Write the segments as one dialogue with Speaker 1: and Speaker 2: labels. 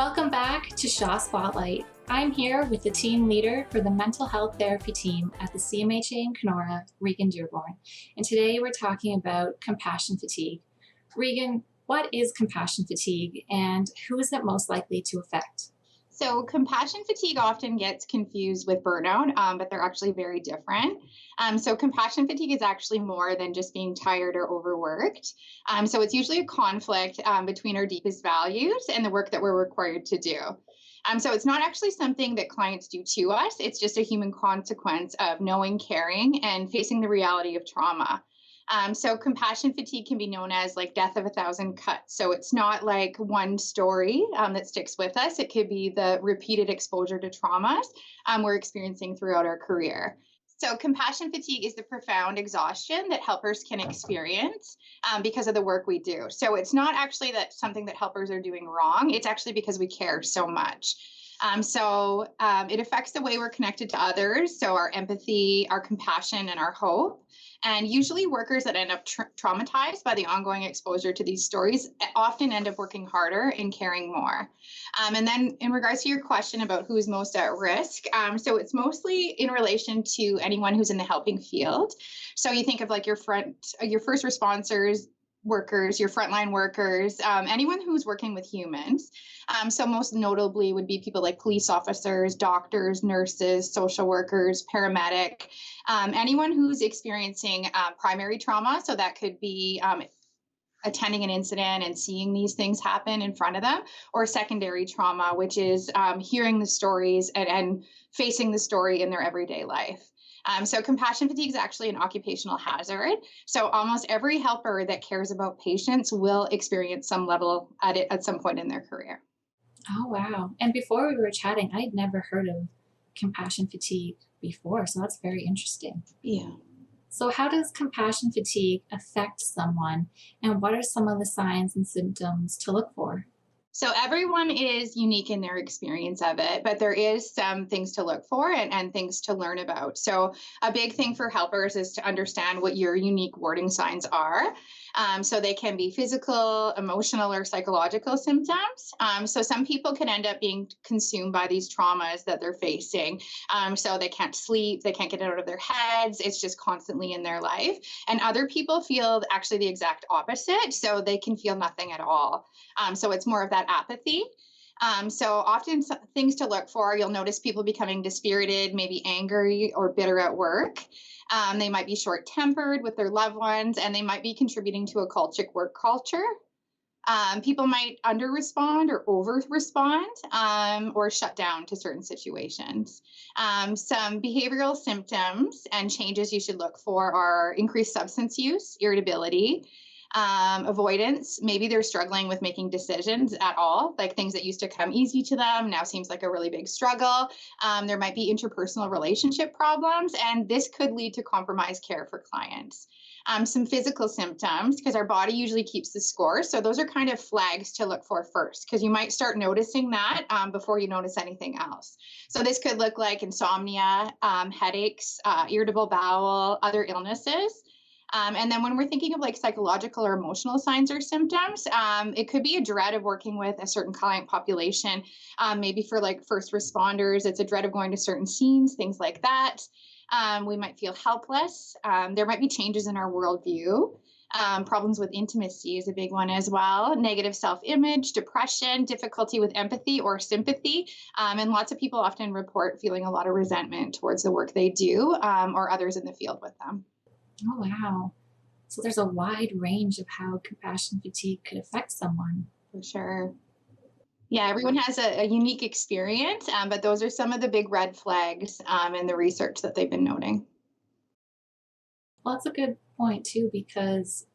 Speaker 1: Welcome back to Shaw Spotlight. I'm here with the team leader for the mental health therapy team at the CMHA in Kenora, Regan Dearborn. And today we're talking about compassion fatigue. Regan, what is compassion fatigue and who is it most likely to affect?
Speaker 2: So compassion fatigue often gets confused with burnout, but they're actually very different. So compassion fatigue is actually more than just being tired or overworked. So it's usually a conflict between our deepest values and the work that we're required to do. So it's not actually something that clients do to us. It's just a human consequence of knowing, caring, and facing the reality of trauma. So compassion fatigue can be known as like death of a thousand cuts. So it's not like one story that sticks with us. It could be the repeated exposure to traumas we're experiencing throughout our career. So compassion fatigue is the profound exhaustion that helpers can experience because of the work we do. So it's not actually that something that helpers are doing wrong. It's actually because we care so much. It affects the way we're connected to others. So our empathy, our compassion, and our hope. And usually workers that end up traumatized by the ongoing exposure to these stories often end up working harder and caring more. And then in regards to your question about who's most at risk, so it's mostly in relation to anyone who's in the helping field. So you think of like your first responders, workers, your frontline workers, anyone who's working with humans. So most notably would be people like police officers, doctors, nurses, social workers, paramedic, anyone who's experiencing primary trauma. So that could be attending an incident and seeing these things happen in front of them, or secondary trauma, which is hearing the stories and facing the story in their everyday life. So compassion fatigue is actually an occupational hazard. So almost every helper that cares about patients will experience some level at it at some point in their career.
Speaker 1: Oh, wow. And before we were chatting, I'd never heard of compassion fatigue before, so that's very interesting.
Speaker 2: Yeah.
Speaker 1: So how does compassion fatigue affect someone, and what are some of the signs and symptoms to look for?
Speaker 2: So everyone is unique in their experience of it, but there is some things to look for and things to learn about. So a big thing for helpers is to understand what your unique warning signs are. So they can be physical, emotional, or psychological symptoms. So some people can end up being consumed by these traumas that they're facing. So they can't sleep, they can't get it out of their heads. It's just constantly in their life. And other people feel actually the exact opposite. So they can feel nothing at all. So it's more of that apathy. So often things to look for, you'll notice people becoming dispirited, maybe angry or bitter at work. They might be short-tempered with their loved ones, and they might be contributing to a cultic work culture. People might under-respond or over-respond or shut down to certain situations. Some behavioral symptoms and changes you should look for are increased substance use, irritability, avoidance. Maybe they're struggling with making decisions at all, like things that used to come easy to them now seems like a really big struggle. There might be interpersonal relationship problems, and this could lead to compromised care for clients. Some physical symptoms, because our body usually keeps the score. So those are kind of flags to look for first, because you might start noticing that before you notice anything else. So this could look like insomnia, headaches, irritable bowel, other illnesses. And then when we're thinking of like psychological or emotional signs or symptoms, it could be a dread of working with a certain client population. Maybe for like first responders, it's a dread of going to certain scenes, things like that. We might feel helpless. There might be changes in our worldview. Problems with intimacy is a big one as well. Negative self-image, depression, difficulty with empathy or sympathy. And lots of people often report feeling a lot of resentment towards the work they do or others in the field with them.
Speaker 1: Oh, wow. So there's a wide range of how compassion fatigue could affect someone.
Speaker 2: For sure. Yeah, everyone has a unique experience, but those are some of the big red flags in the research that they've been noting.
Speaker 1: Well, that's a good point too, because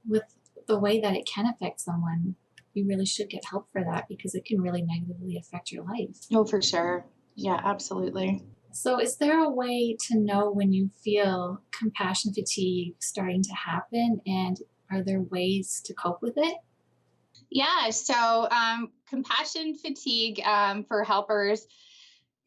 Speaker 1: with the way that it can affect someone, you really should get help for that because it can really negatively affect your life.
Speaker 2: Oh, for sure. Yeah, absolutely.
Speaker 1: So is there a way to know when you feel compassion fatigue starting to happen, and are there ways to cope with it?
Speaker 2: Yeah, so compassion fatigue for helpers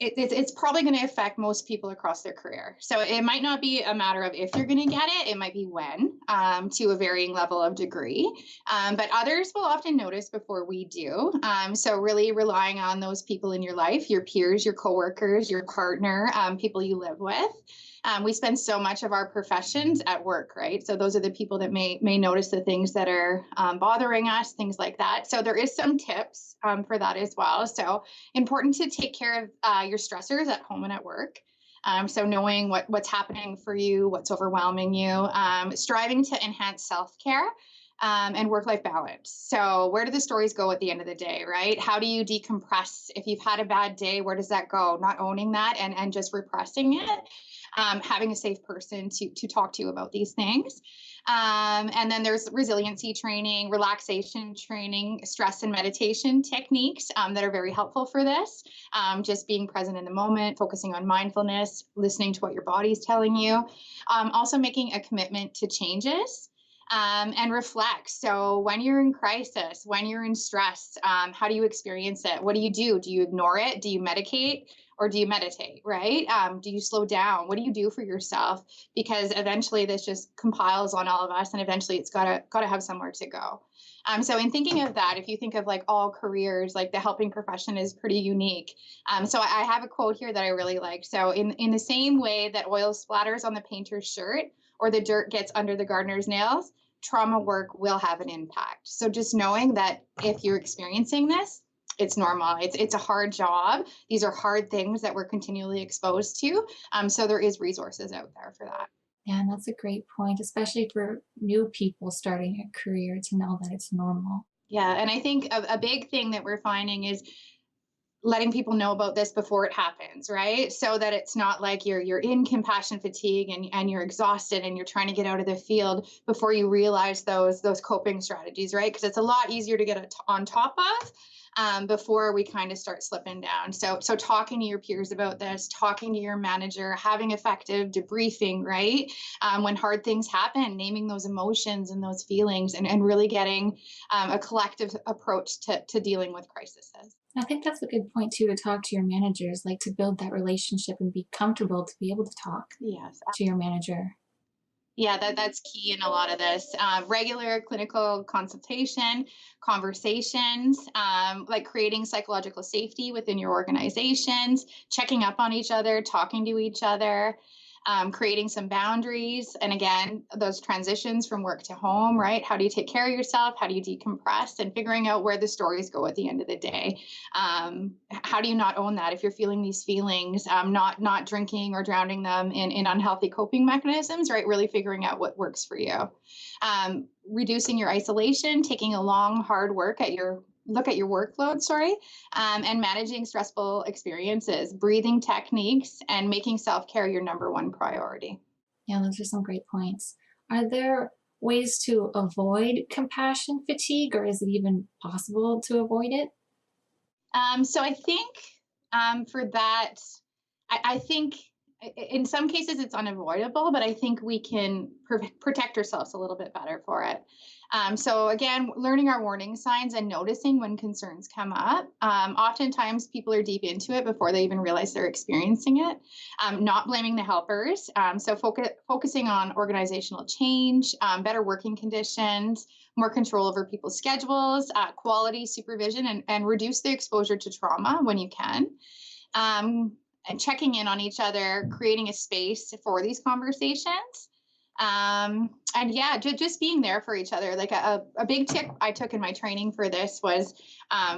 Speaker 2: it's probably going to affect most people across their career. So it might not be a matter of if you're going to get it, it might be when, to a varying level of degree. But others will often notice before we do. So really relying on those people in your life, your peers, your coworkers, your partner, people you live with. We spend so much of our professions at work, right? So those are the people that may notice the things that are bothering us, things like that. So there is some tips for that as well. So important to take care of your stressors at home and at work. So knowing what's happening for you, what's overwhelming you, striving to enhance self-care. And work-life balance. So where do the stories go at the end of the day, right? How do you decompress? If you've had a bad day, where does that go? Not owning that and just repressing it. Having a safe person to talk to you about these things. And then there's resiliency training, relaxation training, stress and meditation techniques that are very helpful for this. Just being present in the moment, focusing on mindfulness, listening to what your body's telling you. Also making a commitment to changes. And reflect. So when you're in crisis, when you're in stress, how do you experience it? What do? Do you ignore it? Do you medicate or do you meditate, right? Do you slow down? What do you do for yourself? Because eventually this just compiles on all of us and eventually it's gotta have somewhere to go. So in thinking of that, if you think of like all careers, like the helping profession is pretty unique. So I have a quote here that I really like. So in the same way that oil splatters on the painter's shirt or the dirt gets under the gardener's nails, trauma work will have an impact. So just knowing that if you're experiencing this, it's normal. It's a hard job. These are hard things that we're continually exposed to. So there is resources out there for that.
Speaker 1: Yeah, and that's a great point, especially for new people starting a career to know that it's normal.
Speaker 2: Yeah, and I think a big thing that we're finding is letting people know about this before it happens, right? So that it's not like you're in compassion fatigue and you're exhausted and you're trying to get out of the field before you realize those coping strategies, right? Because it's a lot easier to get on top of before we kind of start slipping down. So talking to your peers about this, talking to your manager, having effective debriefing, right? When hard things happen, naming those emotions and those feelings and really getting a collective approach to dealing with crises.
Speaker 1: I think that's a good point too, to talk to your managers, like to build that relationship and be comfortable to be able to talk
Speaker 2: Yes.
Speaker 1: to your manager.
Speaker 2: Yeah, that's key in a lot of this. Regular clinical consultation, conversations, like creating psychological safety within your organizations, checking up on each other, talking to each other, creating some boundaries. And again, those transitions from work to home, right? How do you take care of yourself? How do you decompress? And figuring out where the stories go at the end of the day. How do you not own that if you're feeling these feelings, not drinking or drowning them in unhealthy coping mechanisms, right? Really figuring out what works for you. Reducing your isolation, taking a long, hard look at your workload, and managing stressful experiences, breathing techniques, and making self-care your number one priority.
Speaker 1: Yeah, those are some great points. Are there ways to avoid compassion fatigue, or is it even possible to avoid it?
Speaker 2: So I think for that, I think in some cases it's unavoidable, but I think we can protect ourselves a little bit better for it. So again, learning our warning signs and noticing when concerns come up. Oftentimes people are deep into it before they even realize they're experiencing it. Not blaming the helpers. So focusing on organizational change, better working conditions, more control over people's schedules, quality supervision, and reduce the exposure to trauma when you can. And checking in on each other, creating a space for these conversations. And yeah, just being there for each other. Like a big tip I took in my training for this was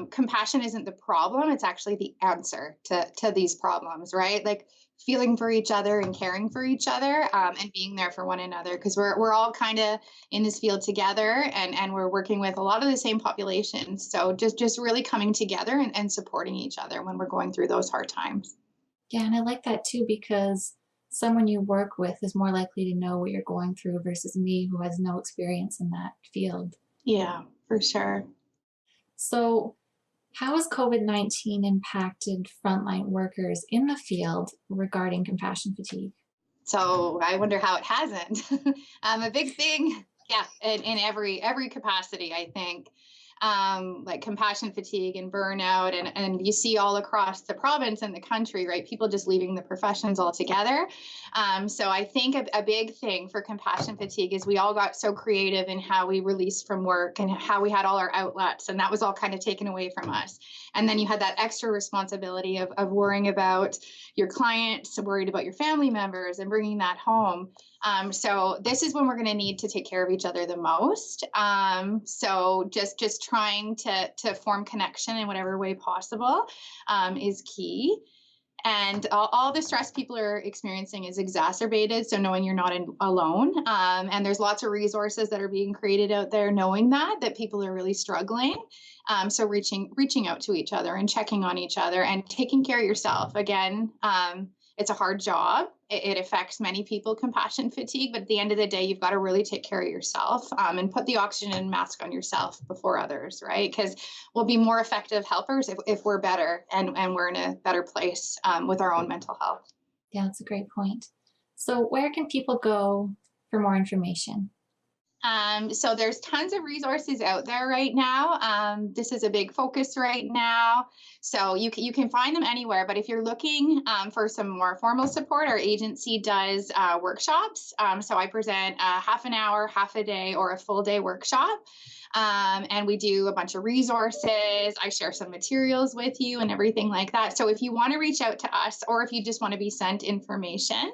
Speaker 2: compassion isn't the problem, it's actually the answer to these problems, right? Like feeling for each other and caring for each other, and being there for one another, because we're all kind of in this field together, and we're working with a lot of the same populations. So just really coming together and supporting each other when we're going through those hard times.
Speaker 1: Yeah, and I like that too, because someone you work with is more likely to know what you're going through versus me, who has no experience in that field.
Speaker 2: Yeah, for sure.
Speaker 1: So, how has COVID-19 impacted frontline workers in the field regarding compassion fatigue?
Speaker 2: So I wonder how it hasn't. A big thing, yeah, in every capacity, I think. like compassion fatigue and burnout, and you see all across the province and the country, right? People just leaving the professions altogether. So I think a big thing for compassion fatigue is we all got so creative in how we released from work and how we had all our outlets, and that was all kind of taken away from us. And then you had that extra responsibility of worrying about your clients, worried about your family members, and bringing that home. So this is when we're going to need to take care of each other the most. So just trying to form connection in whatever way possible is key. And all the stress people are experiencing is exacerbated. So knowing you're not alone, and there's lots of resources that are being created out there, knowing that people are really struggling. So reaching out to each other and checking on each other and taking care of yourself. Again, it's a hard job. It affects many people, compassion fatigue, but at the end of the day, you've got to really take care of yourself, and put the oxygen mask on yourself before others, right? Because we'll be more effective helpers if we're better and we're in a better place with our own mental health.
Speaker 1: Yeah, that's a great point. So where can people go for more information?
Speaker 2: So there's tons of resources out there right now. This is a big focus right now. So you can find them anywhere, but if you're looking for some more formal support, our agency does workshops. So I present a half an hour, half a day, or a full day workshop. And we do a bunch of resources. I share some materials with you and everything like that. So if you want to reach out to us, or if you just want to be sent information,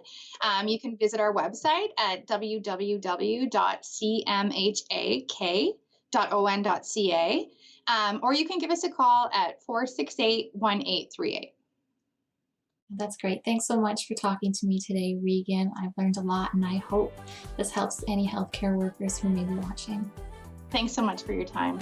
Speaker 2: you can visit our website at www.cmhak.on.ca, or you can give us a call at 468-1838.
Speaker 1: That's great. Thanks so much for talking to me today, Regan. I've learned a lot, and I hope this helps any healthcare workers who may be watching.
Speaker 2: Thanks so much for your time.